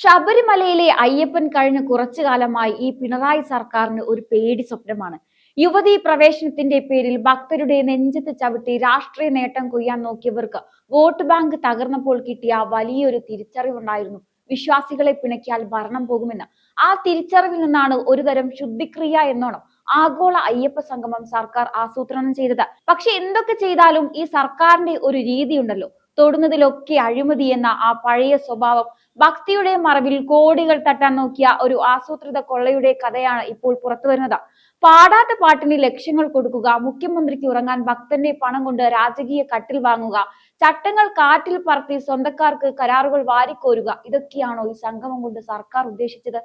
ശബരിമലയിലെ അയ്യപ്പൻ കഴിഞ്ഞ കുറച്ചു കാലമായി ഈ പിണറായി സർക്കാരിന് ഒരു പേടി സ്വപ്നമാണ്. യുവതീ പ്രവേശനത്തിന്റെ പേരിൽ ഭക്തരുടെ നെഞ്ചത്ത് ചവിട്ടി രാഷ്ട്രീയ നേട്ടം കൊയ്യാൻ നോക്കിയവർക്ക് വോട്ട് ബാങ്ക് തകർന്നപ്പോൾ കിട്ടിയ വലിയൊരു തിരിച്ചറിവുണ്ടായിരുന്നു. വിശ്വാസികളെ പിണക്കിയാൽ ഭരണം പോകുമെന്ന്. ആ തിരിച്ചറിവിൽ നിന്നാണ് ഒരുതരം ശുദ്ധിക്രിയ എന്നോണം ആഗോള അയ്യപ്പ സംഗമം സർക്കാർ ആസൂത്രണം ചെയ്തത്. പക്ഷെ എന്തൊക്കെ ചെയ്താലും ഈ സർക്കാരിന്റെ ഒരു രീതിയുണ്ടല്ലോ, തൊടുന്നതിലൊക്കെ അഴിമതി എന്ന ആ പഴയ സ്വഭാവം. ഭക്തിയുടെ മറവിൽ കോടികൾ തട്ടാൻ നോക്കിയ ഒരു ആസൂത്രിത കൊള്ളയുടെ കഥയാണ് ഇപ്പോൾ പുറത്തു വരുന്നത്. പാടാത്ത പാട്ടിന് ലക്ഷ്യങ്ങൾ കൊടുക്കുക, മുഖ്യമന്ത്രിക്ക് ഉറങ്ങാൻ ഭക്തന്റെ പണം കൊണ്ട് രാജകീയ കട്ടിൽ വാങ്ങുക, ചട്ടങ്ങൾ കാറ്റിൽ പറത്തി സ്വന്തക്കാർക്ക് കരാറുകൾ വാരിക്കോരുക, ഇതൊക്കെയാണോ ഈ സംഗമം കൊണ്ട് സർക്കാർ ഉദ്ദേശിച്ചത്?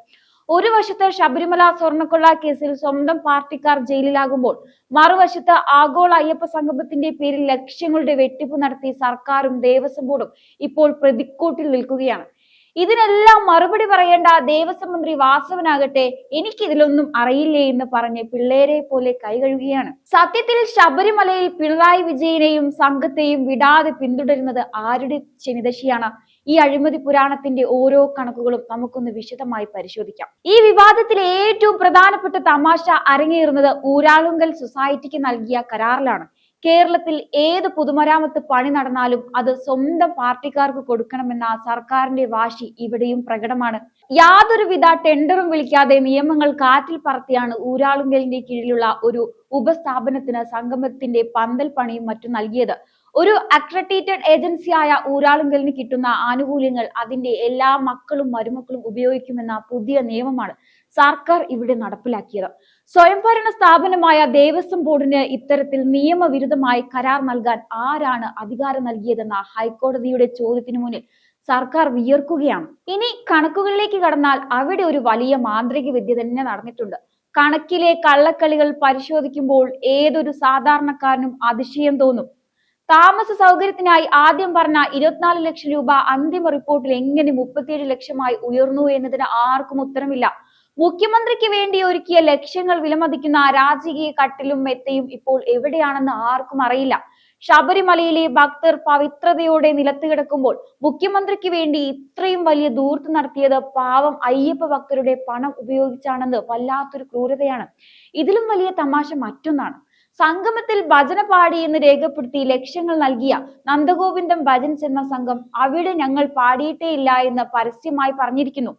ഒരു വശത്ത് ശബരിമല സ്വർണ്ണക്കൊള്ള കേസിൽ സ്വന്തം പാർട്ടിക്കാർ ജയിലിലാകുമ്പോൾ മറുവശത്ത് ആഗോള അയ്യപ്പ സംഗമത്തിന്റെ പേരിൽ ലക്ഷ്യങ്ങളുടെ വെട്ടിപ്പ് നടത്തി സർക്കാരും ദേവസ്വം ബോർഡും ഇപ്പോൾ പ്രതിക്കൂട്ടിൽ നിൽക്കുകയാണ്. ഇതിനെല്ലാം മറുപടി പറയേണ്ട ദേവസ്വം മന്ത്രി വാസവനാകട്ടെ എനിക്കിതിലൊന്നും അറിയില്ലേ എന്ന് പറഞ്ഞ് പിള്ളേരെ പോലെ കൈകഴുകുകയാണ്. സത്യത്തിൽ ശബരിമലയിൽ പിണറായി വിജയനെയും സംഘത്തെയും വിടാതെ പിന്തുടരുന്നത് ആരുടെ ശനിദശയാണ്? ഈ അഴിമതി പുരാണത്തിന്റെ ഓരോ കണക്കുകളും നമുക്കൊന്ന് വിശദമായി പരിശോധിക്കാം. ഈ വിവാദത്തിലെ ഏറ്റവും പ്രധാനപ്പെട്ട തമാശ അരങ്ങേറുന്നത് ഊരാളുങ്കൽ സൊസൈറ്റിക്ക് നൽകിയ കരാറിലാണ്. കേരളത്തിൽ ഏത് പൊതുമരാമത്ത് പണി നടന്നാലും അത് സ്വന്തം പാർട്ടിക്കാർക്ക് കൊടുക്കണമെന്ന സർക്കാരിന്റെ വാശി ഇവിടെയും പ്രകടമാണ്. യാതൊരുവിധ ടെൻഡറും വിളിക്കാതെ നിയമങ്ങൾ കാറ്റിൽ പറത്തിയാണ് ഊരാളുങ്കലിന്റെ കീഴിലുള്ള ഒരു ഉപസ്ഥാപനത്തിന് സംഗമത്തിന്റെ പന്തൽ പണിയും മറ്റും നൽകിയത്. ഒരു അക്രഡിറ്റഡ് ഏജൻസിയായ ഊരാളുങ്കലിന് കിട്ടുന്ന ആനുകൂല്യങ്ങൾ അതിന്റെ എല്ലാ മക്കളും മരുമക്കളും ഉപയോഗിക്കുമെന്ന പുതിയ നിയമമാണ് സർക്കാർ ഇവിടെ നടപ്പിലാക്കിയത്. സ്വയംഭരണ സ്ഥാപനമായ ദേവസ്വം ബോർഡിന് ഇത്തരത്തിൽ നിയമവിരുദ്ധമായി കരാർ നൽകാൻ ആരാണ് അധികാരം നൽകിയതെന്ന ഹൈക്കോടതിയുടെ ചോദ്യത്തിന് മുന്നിൽ സർക്കാർ വിയർക്കുകയാണ്. ഇനി കണക്കുകളിലേക്ക് കടന്നാൽ അവിടെ ഒരു വലിയ മാന്ത്രിക വിദ്യ തന്നെ നടന്നിട്ടുണ്ട്. കണക്കിലെ കള്ളക്കളികൾ പരിശോധിക്കുമ്പോൾ ഏതൊരു സാധാരണക്കാരനും അതിശയം തോന്നും. താമസ സൗകര്യത്തിനായി ആദ്യം പറഞ്ഞ 24 ലക്ഷം രൂപ അന്തിമ റിപ്പോർട്ടിൽ എങ്ങനെ 37 ലക്ഷമായി ഉയർന്നു എന്നതിന് ആർക്കും ഉത്തരമില്ല. മുഖ്യമന്ത്രിക്ക് വേണ്ടി ഒരുക്കിയ ലക്ഷ്യങ്ങൾ വിലമതിക്കുന്ന രാജകീയ കട്ടിലും മെത്തയും ഇപ്പോൾ എവിടെയാണെന്ന് ആർക്കും അറിയില്ല. ശബരിമലയിലെ ഭക്തർ പവിത്രതയോടെ നിലത്ത് കിടക്കുമ്പോൾ മുഖ്യമന്ത്രിക്ക് വേണ്ടി ഇത്രയും വലിയ ധൂർത്ത് നടത്തിയത് പാവം അയ്യപ്പ ഭക്തരുടെ പണം ഉപയോഗിച്ചാണെന്ന് വല്ലാത്തൊരു ക്രൂരതയാണ്. ഇതിലും വലിയ തമാശ മറ്റൊന്നാണ്. സംഗമത്തിൽ ഭജന പാടി എന്ന് രേഖപ്പെടുത്തി ലക്ഷ്യങ്ങൾ നൽകിയ നന്ദഗോവിന്ദം ഭജൻസ് എന്ന സംഘം അവിടെ ഞങ്ങൾ പാടിയിട്ടേ ഇല്ല എന്ന് പരസ്യമായി പറഞ്ഞിരിക്കുന്നു.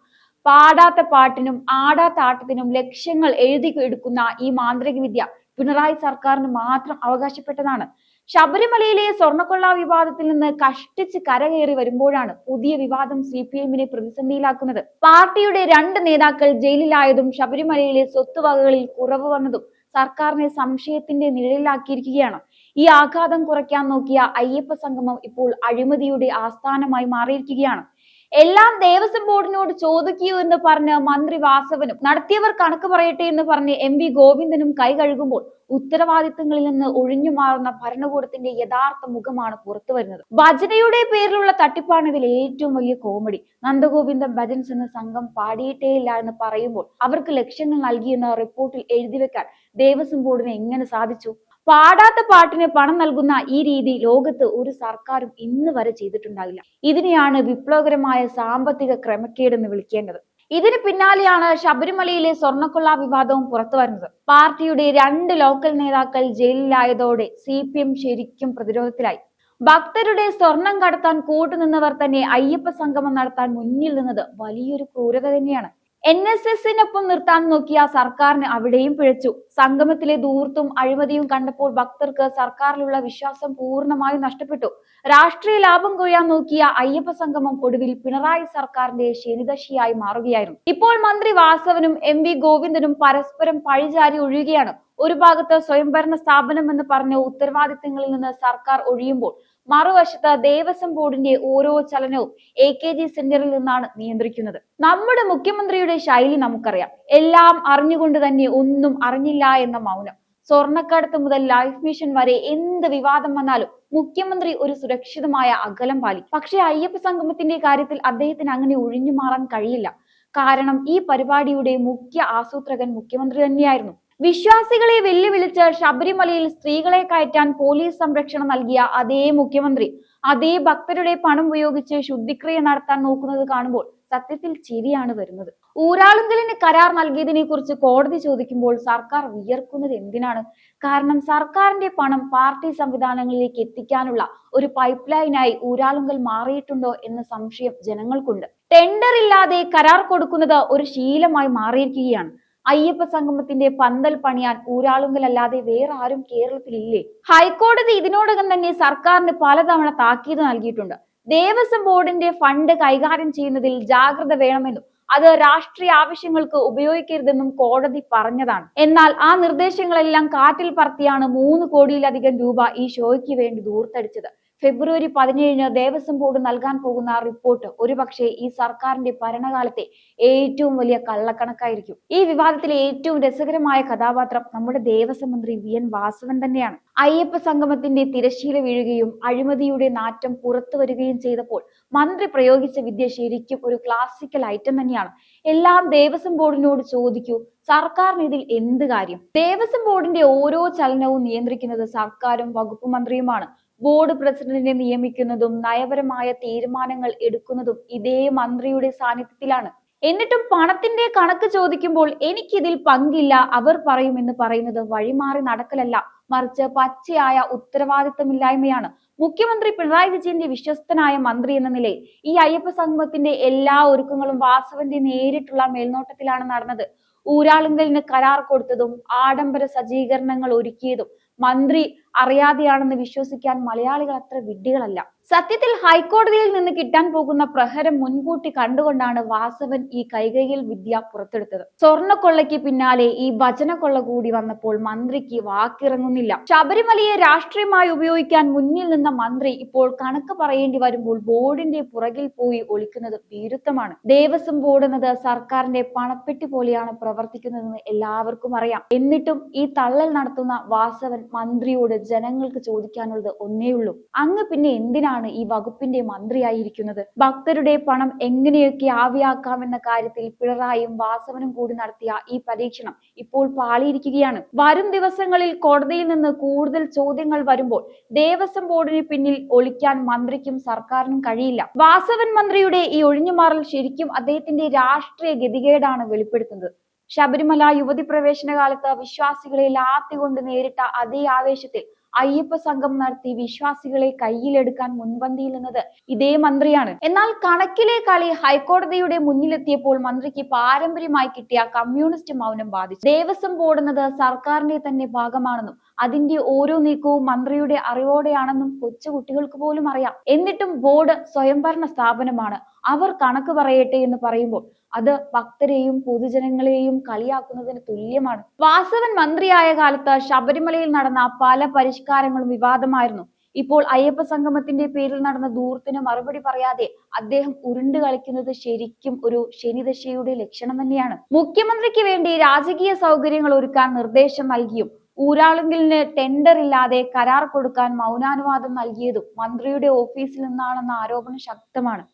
പാടാത്ത പാട്ടിനും ആടാത്ത ആട്ടത്തിനും ലക്ഷ്യങ്ങൾ എഴുതി എടുക്കുന്ന ഈ മാന്ത്രിക വിദ്യ പിണറായി സർക്കാരിന് മാത്രം അവകാശപ്പെട്ടതാണ്. ശബരിമലയിലെ സ്വർണ്ണക്കൊള്ള വിവാദത്തിൽ നിന്ന് കഷ്ടിച്ച് കരകയറി വരുമ്പോഴാണ് പുതിയ വിവാദം CPM-നെ പ്രതിസന്ധിയിലാക്കുന്നത്. പാർട്ടിയുടെ 2 നേതാക്കൾ ജയിലിലായതും ശബരിമലയിലെ സ്വത്തുവകകളിൽ കുറവ് വന്നതും സർക്കാരിനെ സംശയത്തിന്റെ നിഴലിലാക്കിയിരിക്കുകയാണ്. ഈ ആഘാതം കുറയ്ക്കാൻ നോക്കിയ അയ്യപ്പ സംഗമം ഇപ്പോൾ അഴിമതിയുടെ ആസ്ഥാനമായി മാറിയിരിക്കുകയാണ്. എല്ലാം ദേവസ്വം ബോർഡിനോട് ചോദിക്കൂ എന്ന് പറഞ്ഞ് മന്ത്രി വാസവനും നടത്തിയവർ കണക്ക് പറയട്ടെ എന്ന് പറഞ്ഞ് MV ഗോവിന്ദനും കൈ കഴുകുമ്പോൾ ഉത്തരവാദിത്തങ്ങളിൽ നിന്ന് ഒഴിഞ്ഞു മാറുന്ന ഭരണകൂടത്തിന്റെ യഥാർത്ഥ മുഖമാണ് പുറത്തു വരുന്നത്. ഭജനയുടെ പേരിലുള്ള തട്ടിപ്പാണ് ഇതിൽ ഏറ്റവും വലിയ കോമഡി. നന്ദഗോവിന്ദം ഭജൻസ് എന്ന സംഘം പാടിയിട്ടേ ഇല്ല എന്ന് പറയുമ്പോൾ അവർക്ക് ലക്ഷ്യങ്ങൾ നൽകിയെന്ന റിപ്പോർട്ടിൽ എഴുതി വെക്കാൻ ദേവസ്വം ബോർഡിന് എങ്ങനെ സാധിച്ചു? പാടാത്ത പാട്ടിന് പണം നൽകുന്ന ഈ രീതി ലോകത്ത് ഒരു സർക്കാരും ഇന്ന് വരെ ചെയ്തിട്ടുണ്ടാവില്ല. ഇതിനെയാണ് വിപ്ലവകരമായ സാമ്പത്തിക ക്രമക്കേട് എന്ന് വിളിക്കേണ്ടത്. ഇതിന് പിന്നാലെയാണ് ശബരിമലയിലെ സ്വർണ്ണക്കൊള്ള വിവാദവും പുറത്തു വരുന്നത്. പാർട്ടിയുടെ 2 ലോക്കൽ നേതാക്കൾ ജയിലിലായതോടെ CPM ശരിക്കും പ്രതിരോധത്തിലായി. ഭക്തരുടെ സ്വർണം കടത്താൻ കൂട്ടുനിന്നവർ തന്നെ അയ്യപ്പ സംഗമം നടത്താൻ മുന്നിൽ നിന്നത് വലിയൊരു ക്രൂരത തന്നെയാണ്. NSSനൊപ്പം നിർത്താൻ നോക്കിയ സർക്കാരിന് അവിടെയും പിഴച്ചു. സംഗമത്തിലെ ധൂർത്തും അഴിമതിയും കണ്ടപ്പോൾ ഭക്തർക്ക് സർക്കാരിലുള്ള വിശ്വാസം പൂർണ്ണമായും നഷ്ടപ്പെട്ടു. രാഷ്ട്രീയ ലാഭം കൊയ്യാൻ നോക്കിയ അയ്യപ്പ സംഗമം ഒടുവിൽ പിണറായി സർക്കാരിന്റെ ശനിദശയായി മാറുകയായിരുന്നു. ഇപ്പോൾ മന്ത്രി വാസവനും MV ഗോവിന്ദനും പരസ്പരം പഴിചാരി ഒഴിയുകയാണ്. ഒരു ഭാഗത്ത് സ്വയംഭരണ സ്ഥാപനം എന്ന് പറഞ്ഞ ഉത്തരവാദിത്തങ്ങളിൽ നിന്ന് സർക്കാർ ഒഴിയുമ്പോൾ മറുവശത്ത് ദേവസ്വം ബോർഡിന്റെ ഓരോ ചലനവും AKG സെന്ററിൽ നിന്നാണ് നിയന്ത്രിക്കുന്നത്. നമ്മുടെ മുഖ്യമന്ത്രിയുടെ ശൈലി നമുക്കറിയാം. എല്ലാം അറിഞ്ഞുകൊണ്ട് തന്നെ ഒന്നും അറിഞ്ഞില്ല എന്ന മൗനം. സ്വർണ്ണക്കടത്ത് മുതൽ ലൈഫ് മിഷൻ വരെ എന്ത് വിവാദം വന്നാലും മുഖ്യമന്ത്രി ഒരു സുരക്ഷിതമായ അകലം പാലിക്കും. പക്ഷേ അയ്യപ്പ സംഗമത്തിന്റെ കാര്യത്തിൽ അദ്ദേഹത്തിന് അങ്ങനെ ഒഴിഞ്ഞു മാറാൻ കഴിയില്ല. കാരണം ഈ പരിപാടിയുടെ മുഖ്യ ആസൂത്രകൻ മുഖ്യമന്ത്രി തന്നെയായിരുന്നു. വിശ്വാസികളെ വെല്ലുവിളിച്ച് ശബരിമലയിൽ സ്ത്രീകളെ കയറ്റാൻ പോലീസ് സംരക്ഷണം നൽകിയ അതേ മുഖ്യമന്ത്രി അതേ ഭക്തരുടെ പണം ഉപയോഗിച്ച് ശുദ്ധിക്രിയ നടത്താൻ നോക്കുന്നത് കാണുമ്പോൾ സത്യത്തിൽ ചിരിയാണ് വരുന്നത്. ഊരാളുങ്കലിന് കരാർ നൽകിയതിനെ കുറിച്ച് കോടതി ചോദിക്കുമ്പോൾ സർക്കാർ വിയർക്കുന്നത് എന്തിനാണ്? കാരണം സർക്കാരിന്റെ പണം പാർട്ടി സംവിധാനങ്ങളിലേക്ക് എത്തിക്കാനുള്ള ഒരു പൈപ്പ് ലൈനായി ഊരാളുങ്കൽ മാറിയിട്ടുണ്ടോ എന്ന സംശയം ജനങ്ങൾക്കുണ്ട്. ടെൻഡർ ഇല്ലാതെ കരാർ കൊടുക്കുന്നത് ഒരു ശീലമായി മാറിയിരിക്കുകയാണ്. അയ്യപ്പ സംഗമത്തിന്റെ പന്തൽ പണിയാൻ ഊരാളുങ്കൽ അല്ലാതെ വേറെ ആരും കേരളത്തിലില്ലേ? ഹൈക്കോടതി ഇതിനോടകം തന്നെ സർക്കാരിന് പലതവണ താക്കീത് നൽകിയിട്ടുണ്ട്. ദേവസ്വം ബോർഡിന്റെ ഫണ്ട് കൈകാര്യം ചെയ്യുന്നതിൽ ജാഗ്രത വേണമെന്നും അത് രാഷ്ട്രീയ ആവശ്യങ്ങൾക്ക് ഉപയോഗിക്കരുതെന്നും കോടതി പറഞ്ഞതാണ്. എന്നാൽ ആ നിർദ്ദേശങ്ങളെല്ലാം കാറ്റിൽ പറത്തിയാണ് 3 കോടിയിലധികം രൂപ ഈ ഷോയ്ക്ക് വേണ്ടി ദൂർത്തടിച്ചത്. ഫെബ്രുവരി 17 ദേവസ്വം ബോർഡ് നൽകാൻ പോകുന്ന റിപ്പോർട്ട് ഒരുപക്ഷെ ഈ സർക്കാരിന്റെ ഭരണകാലത്തെ ഏറ്റവും വലിയ കള്ളക്കണക്കായിരിക്കും. ഈ വിവാദത്തിലെ ഏറ്റവും രസകരമായ കഥാപാത്രം നമ്മുടെ ദേവസ്വം മന്ത്രി VN വാസവൻ തന്നെയാണ്. അയ്യപ്പ സംഗമത്തിന്റെ തിരശ്ശീല വീഴുകയും അഴിമതിയുടെ നാറ്റം പുറത്തു വരികയും ചെയ്തപ്പോൾ മന്ത്രി പ്രയോഗിച്ച വിദ്യ ശരിക്കും ഒരു ക്ലാസിക്കൽ ഐറ്റം തന്നെയാണ്. എല്ലാം ദേവസ്വം ബോർഡിനോട് ചോദിക്കൂ, സർക്കാരിന് ഇതിൽ എന്ത് കാര്യം? ദേവസ്വം ബോർഡിന്റെ ഓരോ ചലനവും നിയന്ത്രിക്കുന്നത് സർക്കാരും വകുപ്പ് മന്ത്രിയുമാണ്. ബോർഡ് പ്രസിഡന്റിനെ നിയമിക്കുന്നതും നയപരമായ തീരുമാനങ്ങൾ എടുക്കുന്നതും ഇതേ മന്ത്രിയുടെ സാന്നിധ്യത്തിലാണ്. എന്നിട്ടും പണത്തിന്റെ കണക്ക് ചോദിക്കുമ്പോൾ എനിക്കിതിൽ പങ്കില്ല, അവർ പറയുമെന്ന് പറയുന്നത് വഴിമാറി നടക്കലല്ല, മറിച്ച് പച്ചയായ ഉത്തരവാദിത്തമില്ലായ്മയാണ്. മുഖ്യമന്ത്രി പിണറായി വിജയന്റെ വിശ്വസ്തനായ മന്ത്രി എന്ന നിലയിൽ ഈ അയ്യപ്പ സംഗമത്തിന്റെ എല്ലാ ഒരുക്കങ്ങളും വാസവന്റെ നേരിട്ടുള്ള മേൽനോട്ടത്തിലാണ് നടന്നത്. ഊരാളുങ്കലിന് കരാർ കൊടുത്തതും ആഡംബര സജ്ജീകരണങ്ങൾ ഒരുക്കിയതും മന്ത്രി അറിയാതെയാണെന്ന് വിശ്വസിക്കാൻ മലയാളികൾ അത്ര വിഡ്ഢികളല്ല. സത്യത്തിൽ ഹൈക്കോടതിയിൽ നിന്ന് കിട്ടാൻ പോകുന്ന പ്രഹരം മുൻകൂട്ടി കണ്ടുകൊണ്ടാണ് വാസവൻ ഈ കൈകൈയിൽ വിദ്യ പുറത്തെടുത്തത്. സ്വർണ്ണക്കൊള്ളയ്ക്ക് പിന്നാലെ ഈ ഭജനക്കൊള്ള കൂടി വന്നപ്പോൾ മന്ത്രിക്ക് വാക്കിറങ്ങുന്നില്ല. ശബരിമലയെ രാഷ്ട്രീയമായി ഉപയോഗിക്കാൻ മുന്നിൽ നിന്ന മന്ത്രി ഇപ്പോൾ കണക്ക് പറയേണ്ടി വരുമ്പോൾ ബോർഡിന്റെ പുറകിൽ പോയി ഒളിക്കുന്നത് ഭീരുത്വമാണ്. ദേവസ്വം ബോർഡ് എന്നത് സർക്കാരിന്റെ പണപ്പെട്ടി പോലെയാണ് പ്രവർത്തിക്കുന്നതെന്ന് എല്ലാവർക്കും അറിയാം. എന്നിട്ടും ഈ തള്ളൽ നടത്തുന്ന വാസവൻ മന്ത്രിയോട് ജനങ്ങൾക്ക് ചോദിക്കാനുള്ളത് ഒന്നേയുള്ളൂ, അങ്ങ് പിന്നെ എന്തിനാണ് ഈ വകുപ്പിന്റെ മന്ത്രിയായിരിക്കുന്നത്? ഭക്തരുടെ പണം എങ്ങനെയൊക്കെ ആവിയാക്കാമെന്ന കാര്യത്തിൽ പിണറായിയും വാസവനും കൂടി നടത്തിയ ഈ പരീക്ഷണം ഇപ്പോൾ പാളിയിരിക്കുകയാണ്. വരും ദിവസങ്ങളിൽ കോടതിയിൽ നിന്ന് കൂടുതൽ ചോദ്യങ്ങൾ വരുമ്പോൾ ദേവസ്വം ബോർഡിന് പിന്നിൽ ഒളിക്കാൻ മന്ത്രിക്കും സർക്കാരിനും കഴിയില്ല. വാസവൻ മന്ത്രിയുടെ ഈ ഒഴിഞ്ഞുമാറൽ ശരിക്കും അദ്ദേഹത്തിന്റെ രാഷ്ട്രീയ ഗതികേടാണ് വെളിപ്പെടുത്തുന്നത്. ശബരിമല യുവതി പ്രവേശന കാലത്ത് വിശ്വാസികളെ ലാത്തികൊണ്ട് നേരിട്ട അതേ ആവേശത്തിൽ അയ്യപ്പ സംഘം നടത്തി വിശ്വാസികളെ കയ്യിലെടുക്കാൻ മുൻപന്തിയിൽ നിന്നത് ഇതേ മന്ത്രിയാണ്. എന്നാൽ കണക്കിലെ കളി ഹൈക്കോടതിയുടെ മുന്നിലെത്തിയപ്പോൾ മന്ത്രിക്ക് പാരമ്പര്യമായി കിട്ടിയ കമ്മ്യൂണിസ്റ്റ് മൗനം ബാധിച്ചു. ദേവസ്വം ബോർഡ് എന്നത് സർക്കാരിന്റെ തന്നെ ഭാഗമാണെന്നും അതിന്റെ ഓരോ നീക്കവും മന്ത്രിയുടെ അറിവോടെയാണെന്നും കൊച്ചുകുട്ടികൾക്ക് പോലും അറിയാം. എന്നിട്ടും ബോർഡ് സ്വയംഭരണ സ്ഥാപനമാണ്, അവർ കണക്ക് പറയട്ടെ എന്ന് പറയുമ്പോൾ അത് ഭക്തരെയും പൊതുജനങ്ങളെയും കളിയാക്കുന്നതിന് തുല്യമാണ്. വാസവൻ മന്ത്രിയായ കാലത്ത് ശബരിമലയിൽ നടന്ന പല പരിഷ്കാരങ്ങളും വിവാദമായിരുന്നു. ഇപ്പോൾ അയ്യപ്പ സംഗമത്തിന്റെ പേരിൽ നടന്ന ദൂർത്തിന് മറുപടി പറയാതെ അദ്ദേഹം ഉരുണ്ട് കളിക്കുന്നത് ശരിക്കും ഒരു ശനിദശയുടെ ലക്ഷണം തന്നെയാണ്. മുഖ്യമന്ത്രിക്ക് വേണ്ടി രാജകീയ സൗകര്യങ്ങൾ ഒരുക്കാൻ നിർദ്ദേശം നൽകിയും ഊരാളുങ്കലിന് ടെൻഡർ ഇല്ലാതെ കരാർ കൊടുക്കാൻ മൗനാനുവാദം നൽകിയതും മന്ത്രിയുടെ ഓഫീസിൽ നിന്നാണെന്ന ആരോപണം ശക്തമാണ്.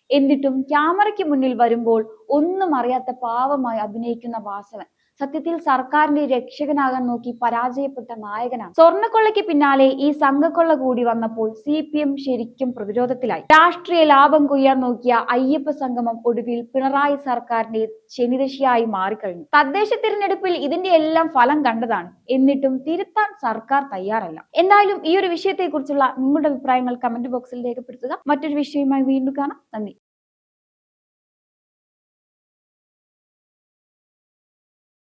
എന്നിട്ടും ക്യാമറയ്ക്ക് മുന്നിൽ വരുമ്പോൾ ഒന്നും അറിയാത്ത പാവമായി അഭിനയിക്കുന്ന വാസവൻ സത്യത്തിൽ സർക്കാരിന്റെ രക്ഷകനാകാൻ നോക്കി പരാജയപ്പെട്ട നായകനാണ്. സ്വർണ്ണക്കൊള്ളയ്ക്ക് പിന്നാലെ ഈ സംഘക്കൊള്ള കൂടി വന്നപ്പോൾ CPM ശരിക്കും പ്രതിരോധത്തിലായി. രാഷ്ട്രീയ ലാഭം കൊയ്യാൻ നോക്കിയ അയ്യപ്പ സംഗമം ഒടുവിൽ പിണറായി സർക്കാരിന്റെ ശനിദശയായി മാറിക്കഴിഞ്ഞു. തദ്ദേശ തിരഞ്ഞെടുപ്പിൽ ഇതിന്റെ എല്ലാം ഫലം കണ്ടതാണ്. എന്നിട്ടും തിരുത്താൻ സർക്കാർ തയ്യാറല്ല. എന്തായാലും ഈ ഒരു വിഷയത്തെ കുറിച്ചുള്ള നിങ്ങളുടെ അഭിപ്രായങ്ങൾ കമന്റ് ബോക്സിൽ രേഖപ്പെടുത്തുക. മറ്റൊരു വിഷയവുമായി വീണ്ടും കാണാം. നന്ദി.